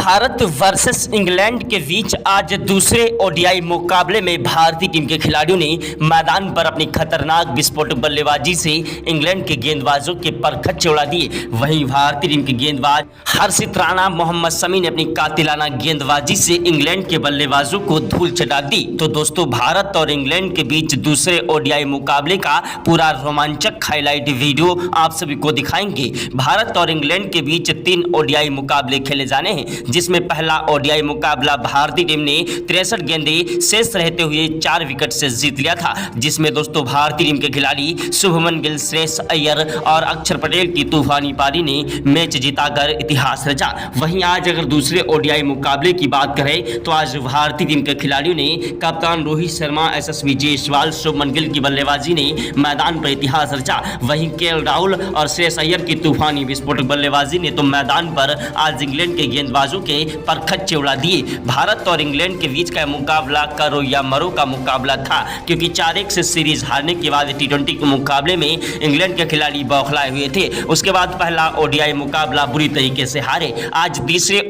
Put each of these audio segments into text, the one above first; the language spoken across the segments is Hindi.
भारत वर्सेस इंग्लैंड के बीच आज दूसरे ओडीआई मुकाबले में भारतीय टीम के खिलाड़ियों ने मैदान पर अपनी खतरनाक विस्फोटक बल्लेबाजी से इंग्लैंड के गेंदबाजों के परखच्चे उड़ा दिए। वहीं भारतीय टीम के गेंदबाज हर्षित राणा, मोहम्मद शमी ने अपनी कातिलाना गेंदबाजी से इंग्लैंड के बल्लेबाजों को धूल चटा दी। तो दोस्तों, भारत और इंग्लैंड के बीच दूसरे ओडीआई मुकाबले का पूरा रोमांचक हाईलाइट वीडियो आप सभी को दिखाएंगे। भारत और इंग्लैंड के बीच 3 ओडीआई मुकाबले खेले जाने हैं, जिसमें पहला ओडीआई मुकाबला भारतीय टीम ने 63 गेंदें शेष रहते हुए 4 विकेट से जीत लिया था, जिसमें दोस्तों भारतीय टीम के खिलाड़ी शुभमन गिल, श्रेयस अय्यर और अक्षर पटेल की तूफानी पारी ने मैच जीताकर इतिहास रचा। वहीं आज अगर दूसरे ओडीआई मुकाबले की बात करें तो आज भारतीय टीम के खिलाड़ियों ने कप्तान रोहित शर्मा, यशस्वी जायसवाल, शुभमन गिल की बल्लेबाजी ने मैदान पर इतिहास रचा। वहीं केएल राहुल और श्रेयस अय्यर की तूफानी विस्फोटक बल्लेबाजी ने तो मैदान पर आज इंग्लैंड के गेंदबाजों के परखच्चे उड़ा दिए। भारत और इंग्लैंड के बीच का मुकाबला करो या मरो का मुकाबला था, क्योंकि 4-1 से सीरीज हारने के बाद T20 के मुकाबले में इंग्लैंड के खिलाड़ी बौखलाए हुए थे। उसके बाद पहला ओडीआई मुकाबला बुरी तरीके से हारे। आज दूसरे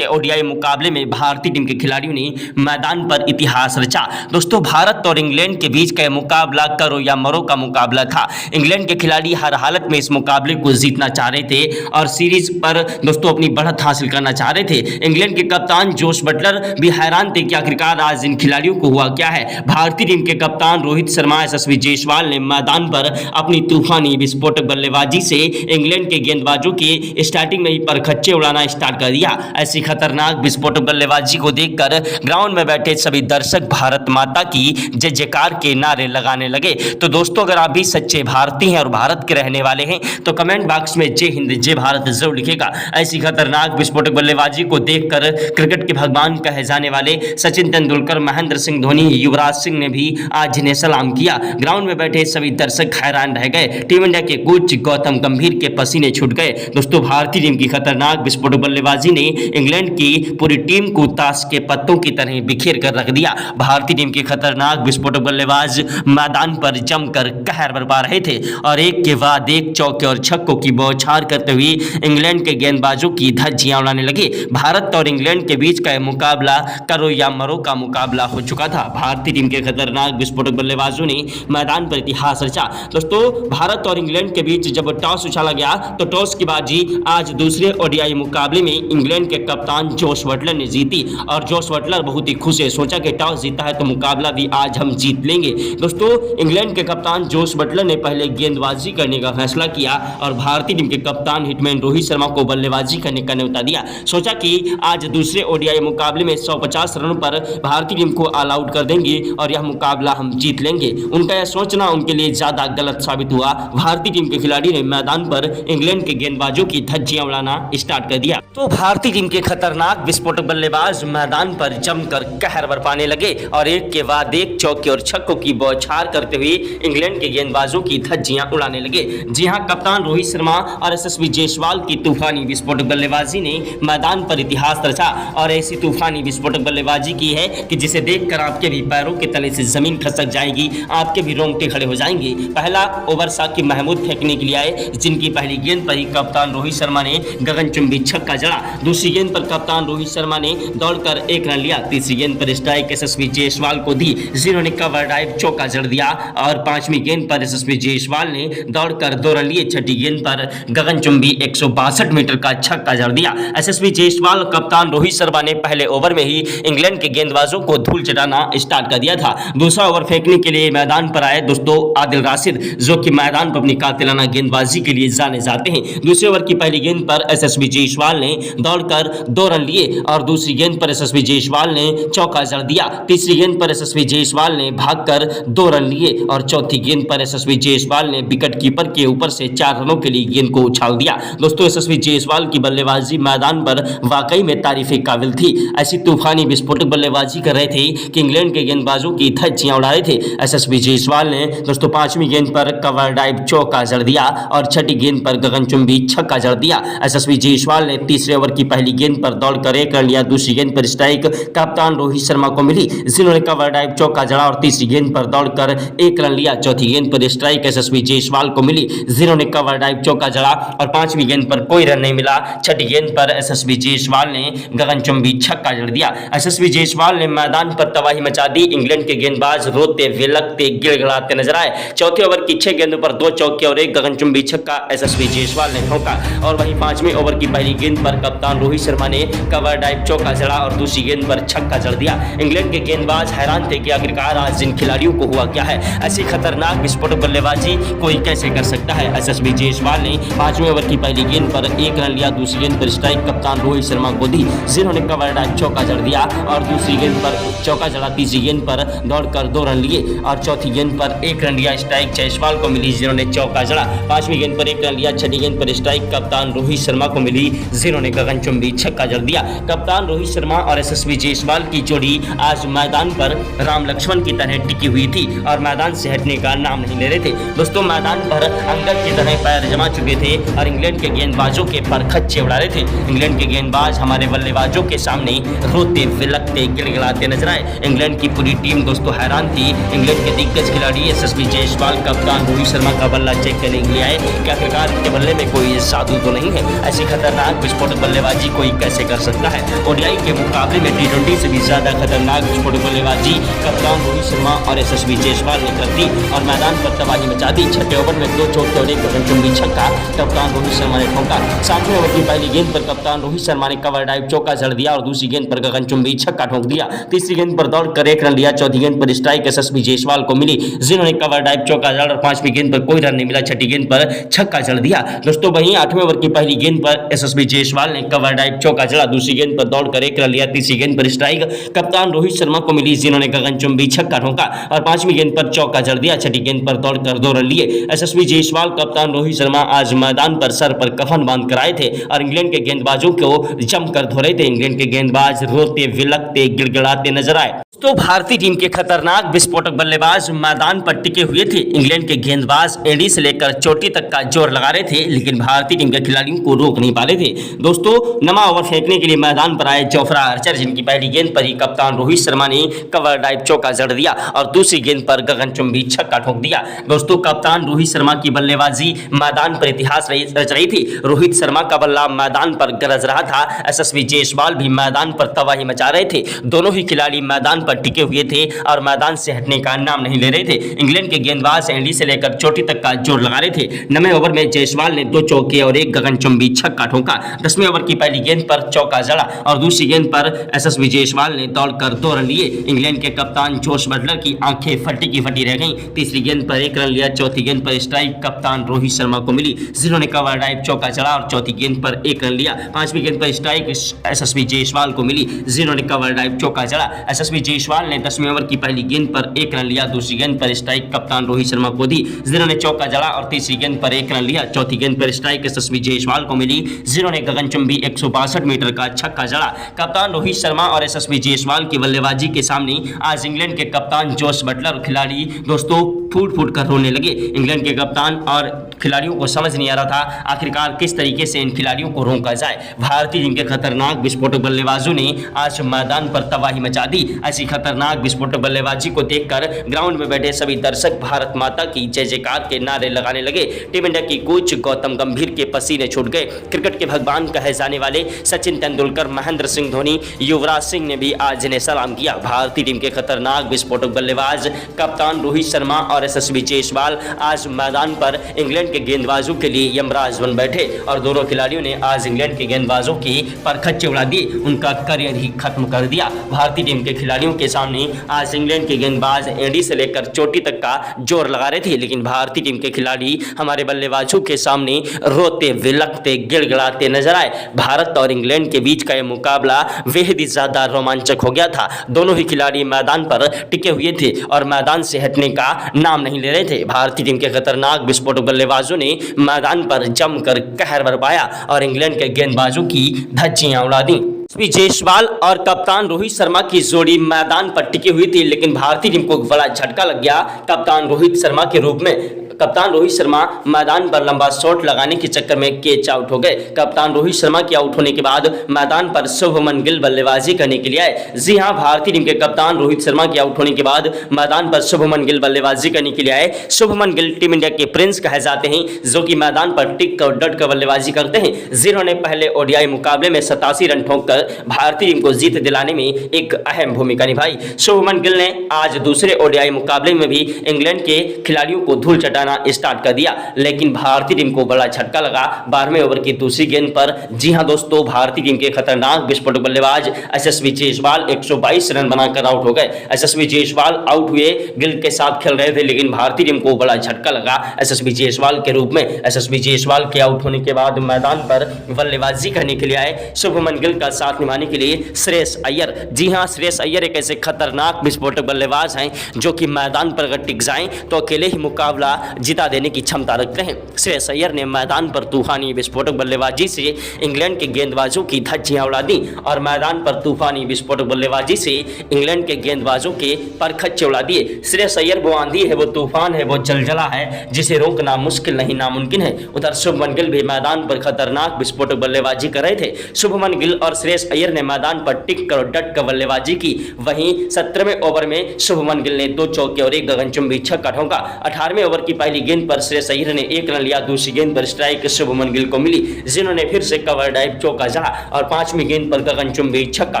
ओडीआई मुकाबले में भारतीय टीम के खिलाड़ियों ने मैदान पर इतिहास रचा। दोस्तों, भारत और इंग्लैंड के बीच का मुकाबला करो या मरो का मुकाबला था। इंग्लैंड के खिलाड़ी हर हालत में इस मुकाबले को जीतना चाह रहे थे और सीरीज पर दोस्तों अपनी बढ़त हासिल करना चाह रहे थे। इंग्लैंड के कप्तान जोश बटलर भी हैरान थे कि आखिरकार आज इन खिलाड़ियों को हुआ क्या है। भारतीय टीम के कप्तान रोहित शर्मा, यशस्वी जायसवाल ने मैदान पर अपनी तूफानी विस्फोटक बल्लेबाजी से इंग्लैंड के गेंदबाजों के स्टार्टिंग में ही परखच्चे उड़ाना स्टार्ट कर दिया। ऐसी खतरनाक विस्फोटक बल्लेबाजी को देखकर ग्राउंड में बैठे सभी दर्शक भारत माता की जय जयकार के नारे लगाने लगे। तो दोस्तों, अगर आप भी सच्चे भारतीय हैं और भारत के रहने वाले हैं तो कमेंट बॉक्स में जय हिंद जय भारत जरूर लिखेगा। ऐसी खतरनाक विस्फोटक बल्लेबाजी को देखकर क्रिकेट के भगवान कहे जाने वाले सचिन तेंदुलकर, महेंद्र सिंह धोनी, युवराज सिंह ने भी आज इन्हें सलाम किया। ग्राउंड में बैठे सभी दर्शक हैरान रह गए। टीम इंडिया के कोच गौतम गंभीर के पसीने छूट गए। दोस्तों, भारतीय टीम की खतरनाक विस्फोटक बल्लेबाजी ने इंग्लैंड की पूरी टीम को ताश के पत्तों की तरह बिखेर कर रख दिया। भारतीय टीम के खतरनाक विस्फोटक बल्लेबाज मैदान पर जमकर कहर बरपा रहे थे और एक के बाद एक चौके और छक्कों की बौछार करते हुए इंग्लैंड के गेंदबाजों की धज्जियां उड़ाने लगे। भारत और इंग्लैंड के बीच का मुकाबला करो या मरो का मुकाबला हो चुका था। भारतीय टीम के खतरनाक विस्फोटक बल्लेबाजों ने मैदान पर इतिहास रचा। दोस्तों, भारत और इंग्लैंड के बीच जब टॉस उछाला गया तो टॉस की बाजी आज दूसरे ओडीआई मुकाबले में इंग्लैंड के कप्तान जोश बटलर ने जीती और जोश बटलर बहुत ही खुश है। सोचा कि टॉस जीता है तो मुकाबला भी आज हम जीत लेंगे। दोस्तों, इंग्लैंड के कप्तान जोश बटलर ने पहले गेंदबाजी करने का फैसला किया और भारतीय टीम के कप्तान हिटमैन रोहित शर्मा को बल्लेबाजी करने का न्योता दिया। सोचा कि आज दूसरे ओडीआई मुकाबले में 150 रनों पर भारतीय टीम को ऑल आउट कर देंगे और यह मुकाबला हम जीत लेंगे। उनका यह सोचना उनके लिए ज्यादा गलत साबित हुआ। भारतीय टीम के खिलाड़ी ने मैदान पर इंग्लैंड के गेंदबाजों की धज्जियां उड़ाना स्टार्ट कर दिया। तो भारतीय टीम के खतरनाक विस्फोटक बल्लेबाज मैदान पर जमकर कहर बरपाने लगे और एक के बाद एक चौके और छक्कों की बौछार करते हुए इंग्लैंड के गेंदबाजों की धज्जियां उड़ाने लगे। जी हां, कप्तान रोहित शर्मा और यशस्वी जायसवाल की तूफानी विस्फोटक बल्लेबाजी ने मैदान पर इतिहास रचा और ऐसी तूफानी विस्फोटक बल्लेबाजी की है कि जिसे देखकर आपके भी पैरों के तले से जमीन खसक जाएगी, आपके भी रोंगटे खड़े हो जाएंगे। पहला ओवर साकिब महमूद फेंकने के लिए आए, जिनकी पहली गेंद पर ही कप्तान रोहित शर्मा ने गगनचुंबी छक्का जड़ा। दूसरी गेंद पर कप्तान रोहित शर्मा ने दौड़कर 1 रन लिया। तीसरी गेंद पर स्ट्राइक यशस्वी जायसवाल को दी, जिन्होंने कवर ड्राइव चौका जड़ दिया और 5वीं गेंद पर यशस्वी जायसवाल ने दौड़कर 2 रन लिए। छठी गेंद पर गगनचुंबी 162 मीटर का छक्का जड़ दिया। यशस्वी जायसवाल कप्तान रोहित शर्मा ने पहले ओवर में ही इंग्लैंड के गेंदबाजों को धूल चटाना स्टार्ट कर दिया था। दूसरा ओवर फेंकने के लिए मैदान पर आए दोस्तों आदिल राशिद, जो कि मैदान पर अपनी कातिलाना गेंदबाजी के लिए जाने जाते हैं। दूसरे ओवर की पहली गेंद पर यशस्वी जायसवाल ने दौड़कर 2 रन लिए और दूसरी गेंद पर यशस्वी जायसवाल ने चौका जड़ दिया। तीसरी गेंद पर यशस्वी जायसवाल ने भागकर 2 रन लिए और चौथी गेंद पर यशस्वी जायसवाल ने विकेट कीपर के ऊपर से 4 रनों के लिए गेंद को उछाल दिया। दोस्तों, यशस्वी जायसवाल की बल्लेबाजी मैदान पर वाकई में तारीफ काबिल थी। ऐसी तूफानी विस्फोटक बल्लेबाजी कर रहे थे कि इंग्लैंड के गेंदबाजों की धज्जियां उड़ा रहे थे। यशस्वी जायसवाल ने दोस्तों 5वीं गेंद पर कवर ड्राइव चौका जड़ दिया और छठी गेंद पर गगनचुंबी छक्का जड़ दिया। यशस्वी जायसवाल ने तीसरे ओवर की पहली गेंद पर दौड़कर 1 रन लिया। दूसरी गेंद पर स्ट्राइक कप्तान रोहित शर्मा को मिली, जिन्होंने कवर ड्राइव चौका जड़ा और तीसरी गेंद पर दौड़कर 1 रन लिया। चौथी गेंद पर स्ट्राइक यशस्वी जायसवाल को मिली, जिन्होंने कवर ड्राइव चौका जड़ा और 5वीं गेंद पर कोई रन नहीं मिला। छठी गेंद पर यशस्वी यशस्वी जायसवाल ने गगनचुंबी छक्का जड़ दिया। यशस्वी जायसवाल ने मैदान पर तबाही मचा दी। इंग्लैंड के गेंदबाज रोते विलकते गिड़गिड़ाते नजर आए। चौथे ओवर की 6 गेंदों पर 2 चौके और 1 गगनचुंबी छक्का यशस्वी जायसवाल ने ठोका। और वहीं 5वें ओवर की पहली गेंद पर कप्तान रोहित शर्मा ने कवर ड्राइव चौका जड़ा और दूसरी गेंद पर छक्का जड़ दिया। इंग्लैंड के गेंदबाज हैरान थे कि आखिरकार आज इन खिलाड़ियों को हुआ क्या है। ऐसी खतरनाक विस्फोटक बल्लेबाजी कोई कैसे कर सकता है। यशस्वी जायसवाल ने 5वें ओवर की पहली गेंद पर 1 रन लिया। दूसरी गेंद पर स्ट्राइक कप्तान रोहित शर्मा को दी, जिन्होंने कवर ड्राइव चौका जड़ दिया और दूसरी गेंद पर चौका जड़ा। तीसरी गेंद पर दौड़कर 2 रन लिए और चौथी गेंद पर 1 रन लिया। स्ट्राइक जायसवाल को मिली, जिन्होंने चौका जड़ा। 5वीं गेंद पर 1 रन लिया। 6ठी गेंद पर स्ट्राइक कप्तान रोहित शर्मा को मिली, जिन्होंने गगनचुंबी छक्का जड़ दिया। कप्तान रोहित शर्मा और यशस्वी जायसवाल की जोड़ी आज मैदान पर राम लक्ष्मण की तरह टिकी हुई थी और मैदान से हटने का नाम नहीं ले रहे थे। दोस्तों, मैदान पर अंगद की तरह पैर जमा चुके थे और इंग्लैंड के गेंदबाजों के पर खच्चे उड़ा रहे थे। इंग्लैंड के गेंदबाज हमारे बल्लेबाजों के सामने रोते विलकते गिड़गिड़ाते नजर आए। इंग्लैंड की पूरी टीम दोस्तों हैरान थी। इंग्लैंड के दिग्गज खिलाड़ी यशस्वी जायसवाल कप्तान रोहित शर्मा का बल्ला चेक करने के लिए आए कि आखिरकार इनके बल्ले में कोई जादू तो नहीं है। ऐसी खतरनाक विस्फोटक बल्लेबाजी कोई कैसे कर सकता है। ओडीआई के मुकाबले में T20 से भी ज्यादा खतरनाक विस्फोटक बल्लेबाजी कप्तान रोहित शर्मा और यशस्वी जायसवाल ने कर दी और मैदान पर तबाही मचा दी। 6ठे ओवर में 2 चौके और 1 गगनचुंबी छक्का कप्तान रोहित शर्मा ने ठोका। 7वें ओवर की पहली गेंद पर कप्तान रोहित शर्मा ने कवर ड्राइव चौका जड़ दिया और दूसरी गेंद पर गगनचुंबी छक्का ठोक दिया। तीसरी गेंद पर दौड़कर 1 रन लिया। चौथी गेंद पर स्ट्राइक यशस्वी जायसवाल को मिली, जिन्होंने कवर ड्राइव चौका जड़ा और 5वीं गेंद पर कोई रन नहीं मिला। 6ठी गेंद पर छक्का जड़ दिया। दोस्तों, वहीं 8वें ओवर की पहली गेंद पर यशस्वी जायसवाल ने कवर ड्राइव चौका जड़ा। दूसरी गेंद पर दौड़कर 1 रन लिया। तीसरी गेंद पर स्ट्राइक कप्तान रोहित शर्मा को मिली, जिन्होंने गगनचुंबी छक्का ठोका और 5वीं गेंद पर चौका जड़ दिया। 6ठी गेंद पर दौड़कर 2 रन लिए। यशस्वी जायसवाल कप्तान रोहित शर्मा आज मैदान पर सर पर कफन बांध कर आए थे और इंग्लैंड के गेंदबाजों को जमकर धो रहे थे। इंग्लैंड के गेंदबाज रोते विलकते गिड़गिड़ाते नजर आए। तो भारतीय टीम के खतरनाक विस्फोटक बल्लेबाज मैदान पर टिके हुए थे। इंग्लैंड के गेंदबाज एड़ी से लेकर चोटी तक का जोर लगा रहे थे, लेकिन भारतीय टीम के खिलाड़ियों को रोक नहीं पा रहे थे। दोस्तों, नमा ओवर फेंकने के लिए मैदान पर आए जोफ्रा आर्चर, जिनकी पहली गेंद पर ही कप्तान रोहित शर्मा ने कवर ड्राइव चौका जड़ दिया और दूसरी गेंद पर गगनचुंबी छक्का ठोक दिया। दोस्तों, कप्तान रोहित शर्मा की बल्लेबाजी मैदान पर इतिहास रच रही थी। रोहित शर्मा का बल्ला मैदान पर गरज रहा था। यशस्वी जायसवाल भी मैदान पर तबाही मचा रहे थे। दोनों ही खिलाड़ी मैदान पर टिके हुए थे और मैदान से हटने का नाम नहीं ले रहे थे। इंग्लैंड के गेंदबाज एंडी से लेकर चोटी तक का जोर लगा रहे थे। 9वें ओवर में जायसवाल ने 2 चौके और 1 गगनचुंबी छक्का ठोका। 10वें ओवर की पहली गेंद पर चौका जड़ा और दूसरी गेंद पर यशस्वी जायसवाल ने दौड़कर 2 रन लिए। इंग्लैंड के कप्तान जोश बटलर की आंखें फटी की फटी रह गईं। तीसरी गेंद पर 1 रन लिया। चौथी गेंद पर स्ट्राइक कप्तान रोहित शर्मा को मिली, जिन्होंने कवर ड्राइव चौका जड़ा और चौथी गेंद पर 1 रन लिया। 5वीं गेंद पर स्ट्राइक यशस्वी जायसवाल को मिली, जिन्होंने कवर ड्राइव चौका जड़ा। यशस्वी जायसवाल ने 10वें ओवर की पहली गेंद पर 1 रन लिया। दूसरी गेंद पर स्ट्राइक कप्तान रोहित शर्मा को दी, जिन्होंने चौका जड़ा और तीसरी गेंद पर 1 रन लिया। चौथी गेंद पर स्ट्राइक यशस्वी जायसवाल को मिली, जिन्होंने गगनचुंबी 162 मीटर का छक्का जड़ा। कप्तान रोहित शर्मा और यशस्वी जायसवाल की बल्लेबाजी के सामने आज इंग्लैंड के कप्तान जोश बटलर खिलाड़ी दोस्तों फूट फूट कर रोने लगे। इंग्लैंड के कप्तान और खिलाड़ियों को समझ नहीं आ रहा था आखिरकार किस तरीके से इन खिलाड़ियों को रोका जाए। भारतीय टीम के खतरनाक विस्फोटक बल्लेबाजों ने आज मैदान पर तबाही मचा दी। ऐसी खतरनाक विस्फोटक बल्लेबाजी को देखकर ग्राउंड में बैठे सभी दर्शक भारत माता की जय जयकार के नारे लगाने लगे। टीम इंडिया की कोच गौतम गंभीर के पसीने छूट गए। क्रिकेट के भगवान कहे जाने वाले सचिन तेंदुलकर, महेंद्र सिंह धोनी, युवराज सिंह ने भी आज इन्हें सलाम किया। भारतीय टीम के खतरनाक विस्फोटक बल्लेबाज कप्तान रोहित शर्मा और यशस्वी जायसवाल आज मैदान पर इंग्लैंड के गेंदबाजों के लिए यमराज बन बैठे और दोनों खिलाड़ियों ने आज इंग्लैंड के गेंदबाजों की परखच्चे उड़ा दी, उनका करियर ही खत्म कर दिया। भारतीय टीम के खिलाड़ियों के सामने आज इंग्लैंड के गेंदबाज एडी से लेकर चोटी तक का जोर लगा रहे थे, लेकिन भारतीय टीम के खिलाड़ी हमारे बल्लेबाजों के सामने रोते विलकते गिड़गिड़ाते नजर आए। भारत और इंग्लैंड के बीच का यह मुकाबला बेहद ही ज्यादा रोमांचक हो गया था। दोनों ही खिलाड़ी मैदान पर टिके हुए थे और मैदान से हटने का नाम नहीं ले रहे थे। भारतीय टीम के खतरनाक विस्फोटक बल्लेबाजों ने मैदान पर जमकर कहर बरपाया और इंग्लैंड के गेंदबाजों की धज्जियां उड़ा दी। जायसवाल और कप्तान रोहित शर्मा की जोड़ी मैदान पर टिकी हुई थी, लेकिन भारतीय टीम को बड़ा झटका लग गया कप्तान रोहित शर्मा के रूप में। कप्तान रोहित शर्मा मैदान पर लंबा शॉट लगाने के चक्कर में कैच आउट हो गए। कप्तान रोहित शर्मा के आउट होने के बाद मैदान पर शुभमन गिल बल्लेबाजी करने के लिए आए। जी हां, भारतीय टीम के कप्तान रोहित शर्मा के आउट होने के बाद मैदान पर शुभमन गिल बल्लेबाजी करने के लिए आए। शुभमन गिल टीम इंडिया के प्रिंस कहे जाते हैं, जो कि मैदान पर टिक और डट कर बल्लेबाजी करते हैं, जिन्होंने पहले ओडीआई मुकाबले में 87 रन ठोककर भारतीय टीम को जीत दिलाने में एक अहम भूमिका निभाई। शुभमन गिल ने आज दूसरे ओडीआई मुकाबले में भी इंग्लैंड के खिलाड़ियों को धूल चटाना स्टार्ट कर दिया, लेकिन भारतीय टीम को बड़ा झटका लगा 12वें ओवर की दूसरी गेंद पर। जी हां दोस्तों, भारतीय टीम के खतरनाक विस्फोटक बल्लेबाज यशस्वी जायसवाल 122 रन बनाकर आउट हो गए। यशस्वी जायसवाल आउट हुए, गिल के साथ खेल रहे थे, लेकिन भारतीय टीम को बड़ा झटका लगा यशस्वी जायसवाल के रूप में। यशस्वी जायसवाल के आउट होने के बाद मैदान पर बल्लेबाजी करने के लिए आए शुभमन गिल का साथ निभाने के लिए श्रेयस अय्यर। जी हां, श्रेयस अय्यर एक ऐसे खतरनाक विस्फोटक बल्लेबाज हैं जो कि मैदान पर अगर टिक जाएं तो अकेले ही मुकाबला जिता देने की क्षमता रखते हैं। श्रेयस अय्यर ने मैदान पर तूफानी विस्फोटक बल्लेबाजी से इंग्लैंड के गेंदबाजों की धज्जियां उड़ा दी और मैदान पर तूफानी विस्फोटक बल्लेबाजी से इंग्लैंड के गेंदबाजों के परखच्चे उड़ा दिए। श्रेयस अय्यर वो आंधी है, वो तूफान है, वो जलजला है जिसे रोकना मुश्किल नहीं नामुमकिन है। उधर शुभमन गिल भी मैदान पर खतरनाक विस्फोटक बल्लेबाजी कर रहे थे। शुभमन गिल और श्रेयस अय्यर ने मैदान पर टिक कर डट कर बल्लेबाजी की। वहीं 17वें ओवर में शुभमन गिल ने 2 चौके और 1 गगनचुंबी छक्का ठोका। 18वें ओवर की पहली गेंद पर श्रेयस अय्यर ने 1 रन लिया। दूसरी गेंद पर स्ट्राइक शुभमन गिल को मिली, जिन्होंने फिर से कवर ड्राइव चौका जड़ा और 5वीं गेंद पर गगनचुंबी छक्का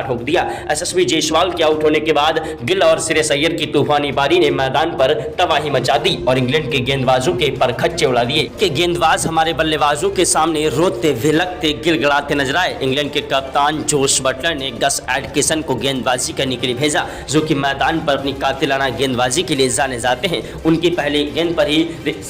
ठोक दिया। यशस्वी जायसवाल के आउट होने के बाद गिल और श्रेयस अय्यर की तूफानी पारी ने मैदान पर तबाही मचा दी और इंग्लैंड के गेंदबाजों के परखच्चे उड़ा दिए। के गेंदबाज हमारे बल्लेबाजों के सामने रोते भिलकते गिड़गिड़ाते नजर आए। इंग्लैंड के कप्तान जोश बटलर ने गस एडकिंसन को गेंदबाजी करने के लिए भेजा, जो कि मैदान पर अपनी कातिलाना गेंदबाजी के लिए जाने जाते हैं। उनकी पहली गेंद पर ही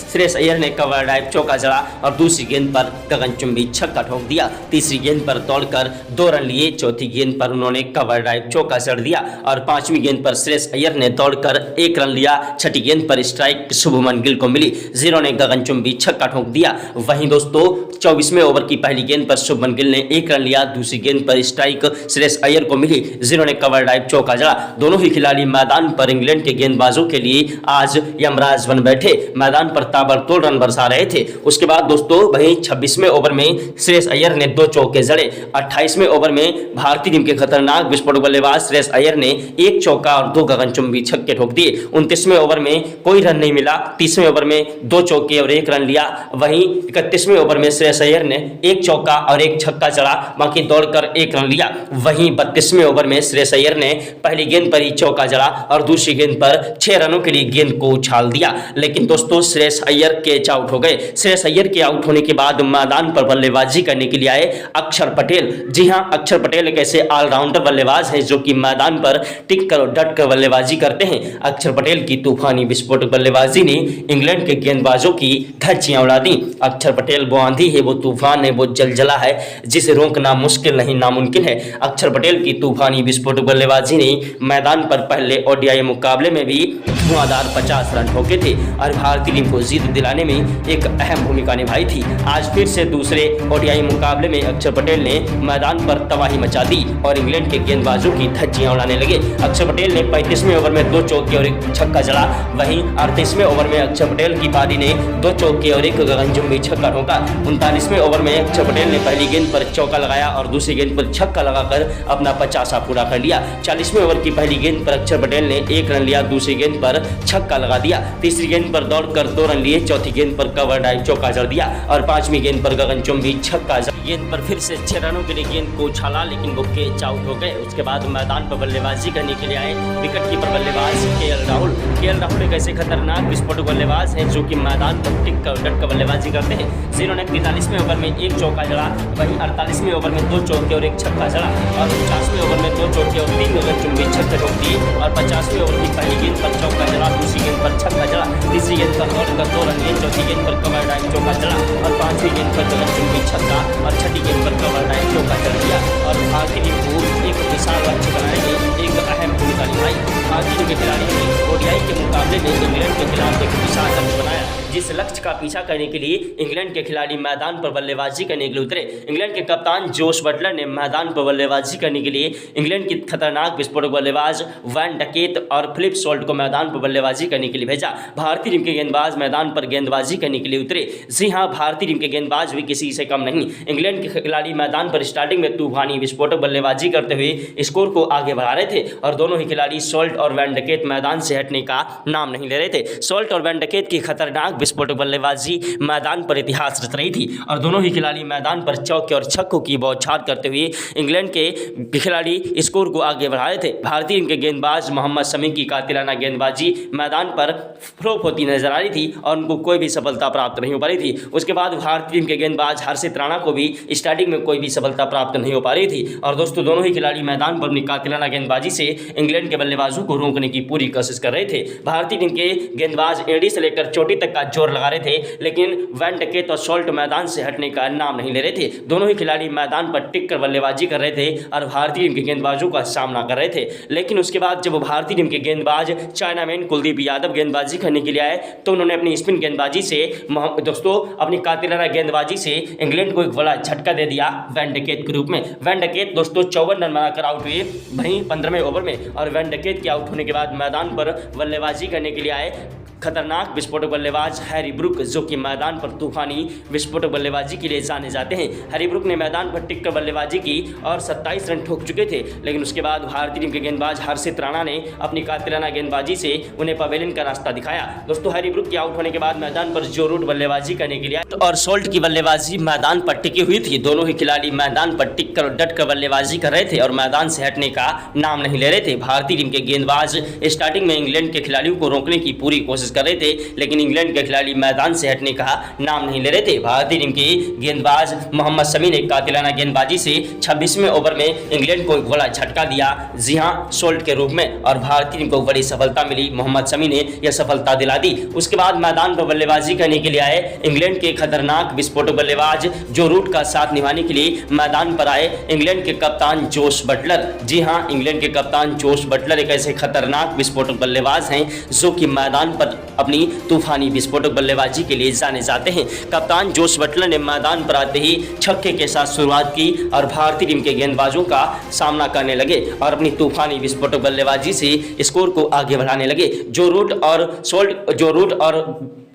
श्रेयस अय्यर ने कवर ड्राइव चौका जड़ा और दूसरी गेंद पर गगनचुंबी छक्का ठोक दिया। तीसरी गेंद पर दौड़कर 2 रन लिए। चौथी गेंद पर उन्होंने कवर ड्राइव चौका जड़ दिया और 5वीं गेंद पर श्रेयस अय्यर ने दौड़कर 1 रन लिया। छठी गेंद पर स्ट्राइक शुभमन गिल को मिली, जिन्होंने गगनचुंबी छक्का ठोक दिया। वहीं दोस्तों 24वें ओवर की पहली गेंद पर शुभमन गिल ने 1 रन लिया। दूसरी गेंद पर स्ट्राइक श्रेयस अय्यर को मिली, जिन्होंने कवर ड्राइव चौका जड़ा। दोनों ही खिलाड़ी मैदान पर इंग्लैंड के गेंदबाजों के लिए आज यमराज बन बैठे, मैदान पर ताबड़तोड़ रन बरसा रहे थे। उसके बाद दोस्तों वहीं 26वें ओवर में श्रेयस अय्यर ने 2 चौके जड़े। 28वें ओवर में भारतीय टीम के खतरनाक विस्फोटक बल्लेबाज श्रेयस अय्यर ने 1 चौका और 2 गगनचुंबी छक्के ठोक दिए। 29वें ओवर में कोई रन नहीं मिला। 30वें ओवर में 2 चौके और 1 रन लिया। वहीं 31वें ओवर में श्रेयस अय्यर ने 1 चौका और 1 छक्का जड़ा, बाकी दौड़कर 1 रन लिया। वहीं 32वें ओवर में श्रेयस अय्यर ने पहली गेंद पर ही चौका जड़ा और दूसरी गेंद पर 6 रनों के लिए गेंद को उछाल दिया। लेकिन दोस्तों श्रेयस अय्यर कैच आउट हो गए। श्रेयस अय्यर के आउट होने के बाद मैदान पर बल्लेबाजी करने के लिए आए अक्षर पटेल। जी हां, अक्षर पटेल एक ऐसे ऑलराउंडर बल्लेबाज हैं जो कि मैदान पर टिक कर और डट कर बल्लेबाजी करते हैं। अक्षर पटेल की तूफानी विस्फोटक बल्लेबाजी ने इंग्लैंड के गेंदबाजों की धज्जियां उड़ा दी। अक्षर पटेल वो आंधी है, वो तूफान है, वो जलजला है जिसे रोकना मुश्किल नहीं नामुमकिन है। अक्षर पटेल की तूफानी विस्फोटक बल्लेबाजी ने मैदान पर पहले ओडीआई मुकाबले में भी धुआंधार 50 रन ठोके थे और भारतीय टीम को जीत दिलाने में एक अहम भूमिका निभाई थी। आज फिर से दूसरे ओडीआई मुकाबले में अक्षर पटेल ने मैदान पर तबाही मचा दी और इंग्लैंड के गेंदबाजों की धज्जियां उड़ाने लगे। अक्षर पटेल ने 35वें ओवर में 2 चौके और 1 छक्का जड़ा। वहीं 38वें ओवर में अक्षर पटेल की पारी ने 2 चौके और 1 गगनचुंबी छक्का ठोका। 39वें ओवर में अक्षर पटेल ने पहली गेंद पर चौका लगाया और दूसरी गेंद पर छक्का लगाकर अपना 50 पूरा कर लिया। 40वें ओवर की पहली गेंद पर अक्षर पटेल ने 1 रन लिया। दूसरी गेंद पर छक्का लगा दिया। तीसरी गेंद पर दौड़कर 2 रन लिए। चौथी गेंद पर कवर ड्राइव चौका जड़ दिया और 5वीं गेंद पर गगनचुंबी छक्का। गेंद पर फिर से 6 रनों के लिए गेंद को उछाला, लेकिन वो कैच आउट हो गए। उसके बाद मैदान पर बल्लेबाजी करने के लिए आए विकेट कीपर बल्लेबाज केएल राहुल। केएल राहुल एक ऐसे खतरनाक विस्फोटक बल्लेबाज हैं जो कि मैदान पर टिक कर डट कर बल्लेबाजी करते हैं, जिन्होंने 43वें ओवर में 1 चौका जड़ा। वहीं 48वें ओवर में 2 चौके और 1 छक्का जड़ा और 49वें ओवर में 2 चौके और 3 गगनचुंबी छक्के ठोक दिए और 50वें ओवर की पहली गेंद पर चौका जड़ा। दूसरी गेंद पर छक्का जड़ा। तीसरी गेंद पर दौड़कर 2 रन लिए। चौथी गेंद पर कवर ड्राइव चौका जड़ा और 5वीं गेंद पर गगनचुंबी छक्का और छठी गेंद पर कवर ड्राइव चौका जड़ दिया और भारतीय टीम को एक विशाल लक्ष्य बनाने में एक अहम भूमिका निभाई। भारतीय टीम के खिलाड़ियों ने ओडीआई के मुकाबले में इंग्लैंड के खिलाफ एक विशाल लक्ष्य बनाया। जिस लक्ष्य का पीछा करने के लिए इंग्लैंड के खिलाड़ी मैदान पर बल्लेबाजी करने के लिए उतरे। इंग्लैंड के कप्तान जोश बटलर ने मैदान पर बल्लेबाजी करने के लिए इंग्लैंड की खतरनाक विस्फोटक बल्लेबाज वैन डकेत और फिलिप सॉल्ट को मैदान पर बल्लेबाजी करने के लिए भेजा। भारतीय टीम के गेंदबाज मैदान पर गेंदबाजी करने के लिए उतरे। जी हां, भारतीय टीम के गेंदबाज भी किसी से कम नहीं। इंग्लैंड के खिलाड़ी मैदान पर स्टार्टिंग में तूफानी विस्फोटक बल्लेबाजी करते हुए स्कोर को आगे बढ़ा रहे थे और दोनों ही खिलाड़ी सॉल्ट और वैन डकेत मैदान से हटने का नाम नहीं ले रहे थे। सॉल्ट और वैन डकेत की खतरनाक विस्फोटक बल्लेबाजी मैदान पर इतिहास रच रही थी और दोनों ही खिलाड़ी मैदान पर चौके और छक्कों की बौछार करते हुए इंग्लैंड के खिलाड़ी स्कोर को आगे बढ़ा रहे थे। भारतीय टीम के गेंदबाज मोहम्मद शमी की कातिलाना गेंदबाजी मैदान पर फ्लॉप होती नजर आ रही थी और उनको कोई भी सफलता प्राप्त नहीं हो पा रही थी। उसके बाद भारतीय टीम के गेंदबाज हर्षित राणा को भी स्टार्टिंग में कोई भी सफलता प्राप्त नहीं हो पा रही थी और दोस्तों दोनों ही खिलाड़ी मैदान पर अपनी कातिलाना गेंदबाजी से इंग्लैंड के बल्लेबाजों को रोकने की पूरी कोशिश कर रहे थे। भारतीय टीम के गेंदबाज एड़ी से लेकर चोटी तक का जोर लगा रहे थे, लेकिन वैन डकेत और सॉल्ट मैदान से हटने का नाम नहीं ले रहे थे। दोनों ही खिलाड़ी मैदान पर टिक कर बल्लेबाजी कर रहे थे और भारतीय टीम के गेंदबाजों का सामना कर रहे थे। लेकिन उसके बाद जब भारतीय टीम के गेंदबाज चाइनामैन कुलदीप यादव गेंदबाजी करने के लिए आए तो उन्होंने अपनी स्पिन गेंदबाजी से दोस्तों अपनी कातिलाना गेंदबाजी से इंग्लैंड को एक बड़ा झटका दे दिया वैन डकेत के रूप में। वैन डकेत दोस्तों 54 रन बनाकर आउट हुए वहीं 15वें ओवर में और वैन डकेत के आउट होने के बाद मैदान पर बल्लेबाजी करने के लिए आए खतरनाक विस्फोटक बल्लेबाज हैरी ब्रूक, जो कि मैदान पर तूफानी विस्फोटक बल्लेबाजी के लिए जाने जाते हैं। हैरी ब्रूक ने मैदान पर टिककर बल्लेबाजी की और 27 रन ठोक चुके थे, लेकिन उसके बाद भारतीय टीम के गेंदबाज हर्षित राणा ने अपनी कातिलाना गेंदबाजी से उन्हें पवेलियन का रास्ता दिखाया। दोस्तों हैरी ब्रूक के आउट होने के बाद मैदान पर जो रूट बल्लेबाजी करने के लिए और सॉल्ट की बल्लेबाजी मैदान पर टिकी हुई थी। दोनों ही खिलाड़ी मैदान पर टिक कर डट कर बल्लेबाजी कर रहे थे और मैदान से हटने का नाम नहीं ले रहे थे। भारतीय टीम के गेंदबाज स्टार्टिंग में इंग्लैंड के खिलाड़ियों को रोकने की पूरी कोशिश कर रहे थे, लेकिन इंग्लैंड के खिलाड़ी मैदान से हटने का नाम नहीं ले रहे थे। भारतीय टीम के गेंदबाज मोहम्मद शमी ने कातिलाना गेंदबाजी से 26वें ओवर में इंग्लैंड को एक बड़ा झटका दिया, जी हां सॉल्ट के रूप में, और भारतीय टीम को बड़ी सफलता मिली। मोहम्मद शमी ने यह सफलता दिला दी। उसके बाद मैदान पर बल्लेबाजी करने के लिए आए इंग्लैंड के खतरनाक विस्फोटक बल्लेबाज जो रूट का साथ निभाने के लिए मैदान पर आए इंग्लैंड के कप्तान जोश बटलर। जी हां, इंग्लैंड के कप्तान जोश बटलर एक ऐसे खतरनाक विस्फोटक बल्लेबाज हैं जो कि मैदान पर अपनी तूफानी विस्फोटक बल्लेबाजी के लिए जाने जाते हैं। कप्तान जोश बटलर ने मैदान पर आते ही छक्के के साथ शुरुआत की और भारतीय टीम के गेंदबाजों का सामना करने लगे और अपनी तूफानी विस्फोटक बल्लेबाजी से स्कोर को आगे बढ़ाने लगे। जो रूट और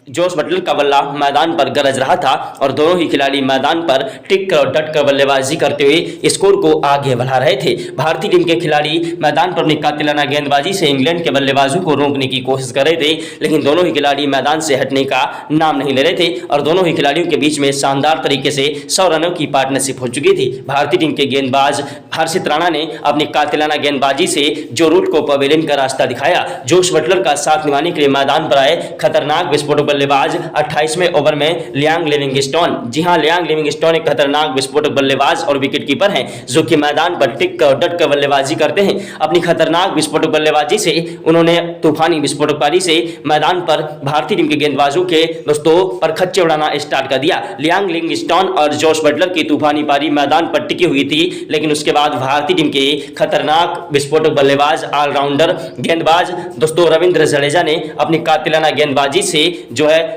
जोश बटलर का बल्ला मैदान पर गरज रहा था और दोनों ही खिलाड़ी मैदान पर टिक कर और डट कर बल्लेबाजी करते हुए स्कोर को आगे बढ़ा रहे थे। भारतीय टीम के खिलाड़ी मैदान पर अपनी कातिलाना गेंदबाजी से इंग्लैंड के बल्लेबाजों को रोकने की कोशिश कर रहे थे, लेकिन दोनों ही खिलाड़ी मैदान से हटने का नाम नहीं ले रहे थे और दोनों ही खिलाड़ियों के बीच में शानदार तरीके से 100 रनों की पार्टनरशिप हो चुकी थी। भारतीय टीम के गेंदबाज हर्षित राणा ने अपनी कातिलाना गेंदबाजी से जो रूट को पवेलियन का रास्ता दिखाया। जोश बटलर का साथ निभाने के लिए मैदान पर आए खतरनाक विस्फोटक बल्लेबाज 28वें ओवर में लियांग लिविंगस्टोन। जी हां, लियांग लिविंगस्टोन एक खतरनाक विस्फोटक बल्लेबाज और विकेट कीपर हैं जो कि मैदान पर टिक कर डट कर बल्लेबाजी करते हैं। अपनी खतरनाक विस्फोटक बल्लेबाजी से उन्होंने तूफानी विस्फोटक पारी से मैदान पर भारतीय टीम के गेंदबाजों के दोस्तों पर खच्चे उड़ाना स्टार्ट कर दिया। लियांग लिविंगस्टोन और जोश बटलर की तूफानी पारी मैदान पर टिकी हुई थी, लेकिन उसके बाद भारतीय टीम के खतरनाक विस्फोटक बल्लेबाज ऑलराउंडर गेंदबाज दोस्तों रविंद्र जडेजा ने अपनी कातिलाना गेंदबाजी से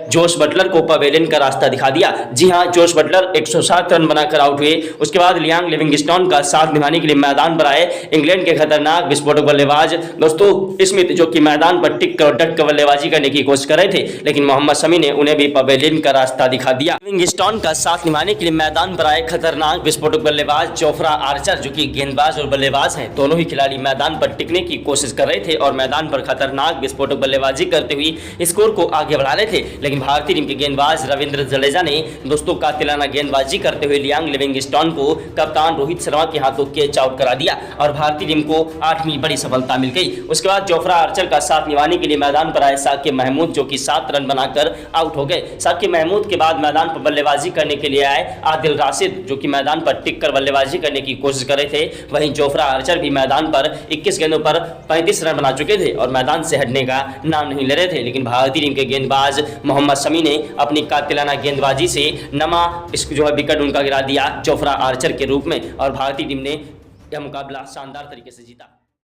जोश बटलर को पवेलियन का रास्ता दिखा दिया। जी हां, जोश बटलर 107 रन बनाकर आउट हुए। उसके बाद लियांग लिविंगस्टोन का साथ निभाने के लिए मैदान पर आए इंग्लैंड के खतरनाक विस्फोटक बल्लेबाज दोस्तों स्मिथ, जो कि मैदान पर टिक कर डट कर बल्लेबाजी करने की कोशिश कर रहे थे, लेकिन मोहम्मद शमी ने उन्हें भी पवेलियन का रास्ता दिखा दिया। लिविंगस्टोन का साथ निभाने के लिए मैदान पर आए खतरनाक विस्फोटक बल्लेबाज जोफ्रा आर्चर, जो कि गेंदबाज और बल्लेबाज हैं। दोनों ही खिलाड़ी मैदान पर टिकने की कोशिश कर रहे थे और मैदान पर खतरनाक विस्फोटक बल्लेबाजी करते हुए स्कोर को आगे बढ़ा रहे थे, लेकिन भारतीय टीम के गेंदबाज रविंद्र जडेजा ने दोस्तों कातिलाना गेंदबाजी करते हुए लियांग लिविंगस्टोन को कप्तान रोहित शर्मा के हाथों कैच आउट करा दिया और भारतीय टीम को 8वीं बड़ी सफलता मिल गई। उसके बाद जोफ्रा आर्चर का साथ निभाने के लिए मैदान पर आए साकिब महमूद, जो कि 7 रन बनाकर आउट हो गए। साकिब महमूद के बाद मैदान पर बल्लेबाजी करने के लिए आए आदिल राशिद, जो कि मैदान पर टिक कर बल्लेबाजी करने की कोशिश कर रहे थे। वहीं जोफ्रा आर्चर भी मैदान पर 21 गेंदों पर 35 रन बना चुके थे और मैदान से हटने का नाम नहीं ले रहे थे, लेकिन भारतीय टीम के गेंदबाज मोहम्मद शमी ने अपनी कातिलाना गेंदबाजी से नमा विकेट उनका गिरा दिया जोफ्रा आर्चर के रूप में और भारतीय टीम ने यह मुकाबला शानदार तरीके से जीता।